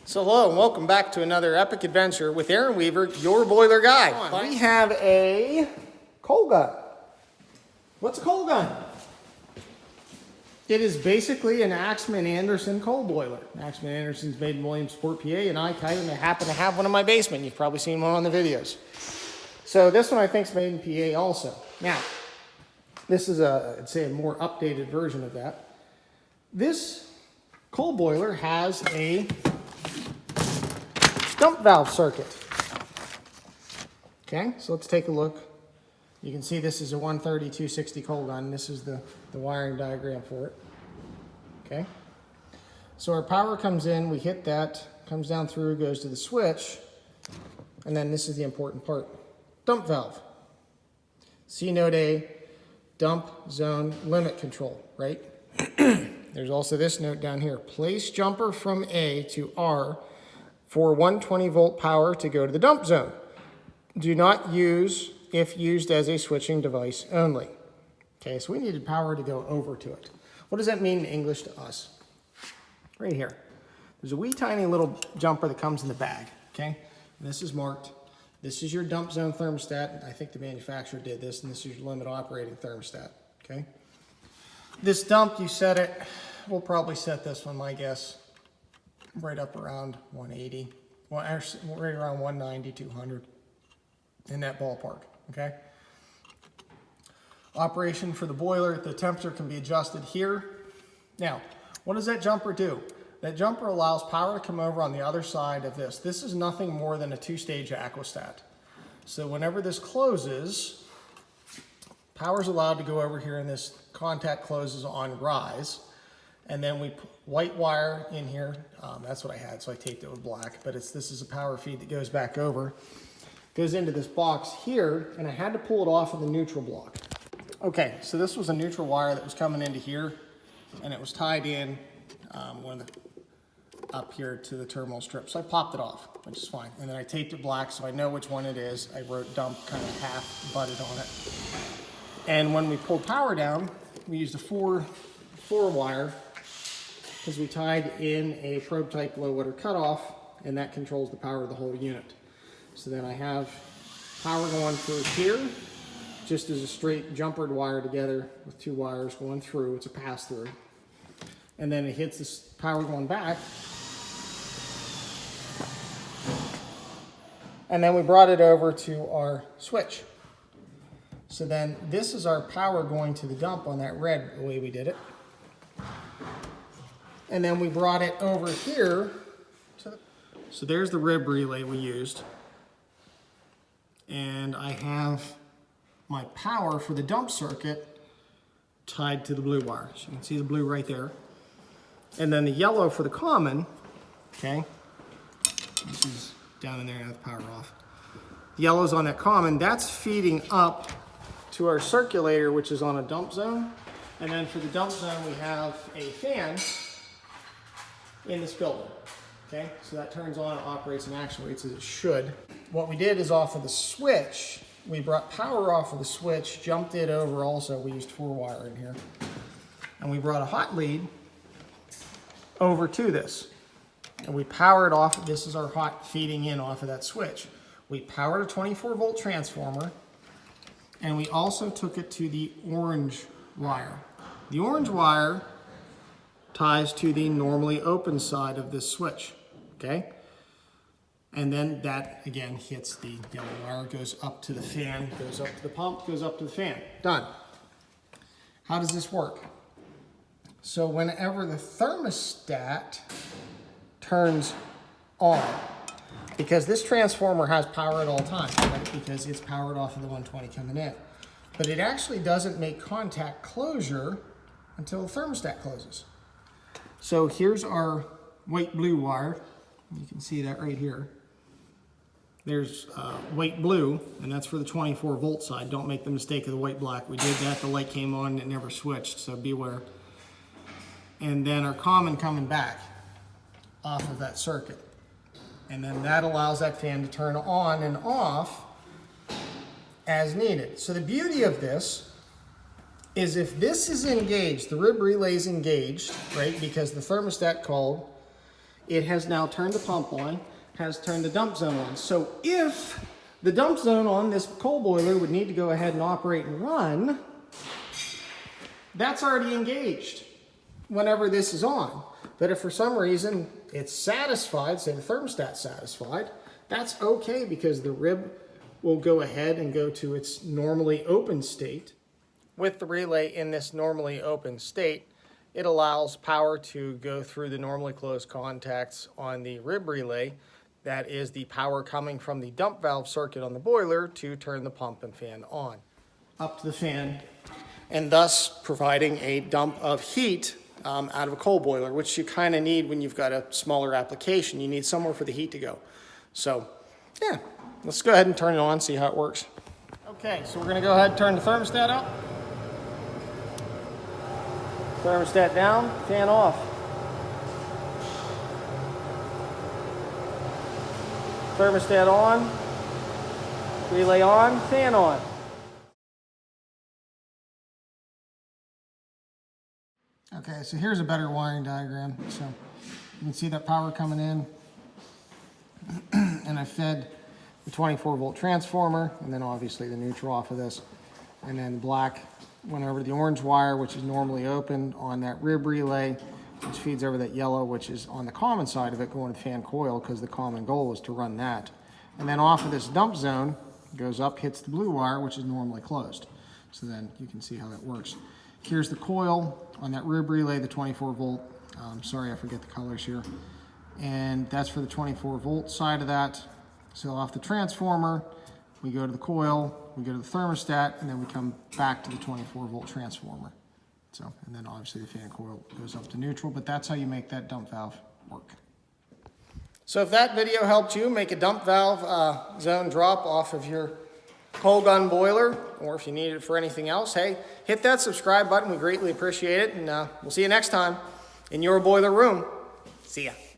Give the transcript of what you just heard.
So hello and welcome back to another epic adventure with Aaron Weaver, your boiler guy. We have a coal gun. What's a coal gun? It is basically an Axeman Anderson coal boiler. Axeman Anderson's made in Williamsport, PA, and I kind of happen to have one in my basement. You've probably seen one on the videos. So this one I think is made in PA also. Now, this is I'd say a more updated version of that. This coal boiler has a dump valve circuit. Okay, so let's take a look. You can see this is a 130-260 coal gun. This is the wiring diagram for it. Okay, so our power comes in, we hit that, comes down through, goes to the switch, and then this is the important part. Dump valve. C note A, dump zone limit control, right? There's also this note down here. Place jumper from A to R for 120 volt power to go to the dump zone. Do not use if used as a switching device only. Okay, so we needed power to go over to it. What does that mean in English to us? Right here. There's a wee tiny little jumper that comes in the bag, okay? And this is marked. This is your dump zone thermostat. I think the manufacturer did this, and this is your limit operating thermostat, okay? This dump, you set it, we'll probably set this one, my guess, right up around 180, well, actually, right around 190, 200, in that ballpark, okay? Operation for the boiler, the temperature can be adjusted here. Now, what does that jumper do? That jumper allows power to come over on the other side of this. This is nothing more than a two-stage aquastat. So whenever this closes, power is allowed to go over here and this contact closes on rise. And then we put white wire in here. That's what I had, so I taped it with black. But this is a power feed that goes back over. Goes into this box here, and I had to pull it off of the neutral block. Okay, so this was a neutral wire that was coming into here, and it was tied in up here to the terminal strip. So I popped it off, which is fine. And then I taped it black so I know which one it is. I wrote dump kind of half butted on it. And when we pulled power down, we used a four wire because we tied in a probe type low water cutoff, and that controls the power of the whole unit. So then I have power going through here, just as a straight jumpered wire together with two wires going through. It's a pass through. And then it hits this power going back. And then we brought it over to our switch. So then this is our power going to the dump on that red, the way we did it. And then we brought it over here. So there's the rib relay we used. And I have my power for the dump circuit tied to the blue wire. So you can see the blue right there. And then the yellow for the common, okay? This is down in there, I have the power off. The yellow's on that common, that's feeding up to our circulator, which is on a dump zone. And then for the dump zone, we have a fan in this building, okay? So that turns on, it operates and actuates as it should. What we did is off of the switch, we brought power off of the switch, jumped it over also, we used 4 wire in here. And we brought a hot lead over to this. And we powered off, this is our hot feeding in off of that switch. We powered a 24 volt transformer, and we also took it to the orange wire. The orange wire ties to the normally open side of this switch, okay? And then that, again, hits the yellow wire, goes up to the fan, goes up to the pump, goes up to the fan. Done. How does this work? So whenever the thermostat turns on, because this transformer has power at all times, right? Because it's powered off of the 120 coming in. But it actually doesn't make contact closure until the thermostat closes. So here's our white blue wire. You can see that right here. There's white blue, and that's for the 24 volt side. Don't make the mistake of the white black. We did that, the light came on, and it never switched, so beware. And then our common coming back off of that circuit. And then that allows that fan to turn on and off as needed. So the beauty of this is if this is engaged, the rib relay is engaged, right, because the thermostat called, it has now turned the pump on, has turned the dump zone on. So if the dump zone on this coal boiler would need to go ahead and operate and run, that's already engaged whenever this is on. But if for some reason it's satisfied, say the thermostat's satisfied, that's okay because the rib will go ahead and go to its normally open state. With the relay in this normally open state, it allows power to go through the normally closed contacts on the rib relay. That is the power coming from the dump valve circuit on the boiler to turn the pump and fan on. Up to the fan, and thus providing a dump of heat out of a coal boiler, which you kind of need when you've got a smaller application. You need somewhere for the heat to go. So, yeah, let's go ahead and turn it on, see how it works. Okay, so we're going to go ahead and turn the thermostat up. Thermostat down, fan off. Thermostat on, relay on, fan on. Okay, so here's a better wiring diagram. So you can see that power coming in, and I fed the 24-volt transformer, and then obviously the neutral off of this, and then the black went over to the orange wire, which is normally open on that rib relay, which feeds over that yellow, which is on the common side of it, going to fan coil, because the common goal is to run that. And then off of this dump zone, goes up, hits the blue wire, which is normally closed. So then you can see how that works. Here's the coil on that rib relay, the 24 volt. Sorry, I forget the colors here. And that's for the 24 volt side of that. So off the transformer, we go to the coil, we go to the thermostat, and then we come back to the 24 volt transformer. So, and then obviously the fan coil goes up to neutral, but that's how you make that dump valve work. So if that video helped you make a dump valve zone drop off of your coal gun boiler, or if you need it for anything else, hey, hit that subscribe button. We greatly appreciate it, and we'll see you next time in your boiler room. See ya.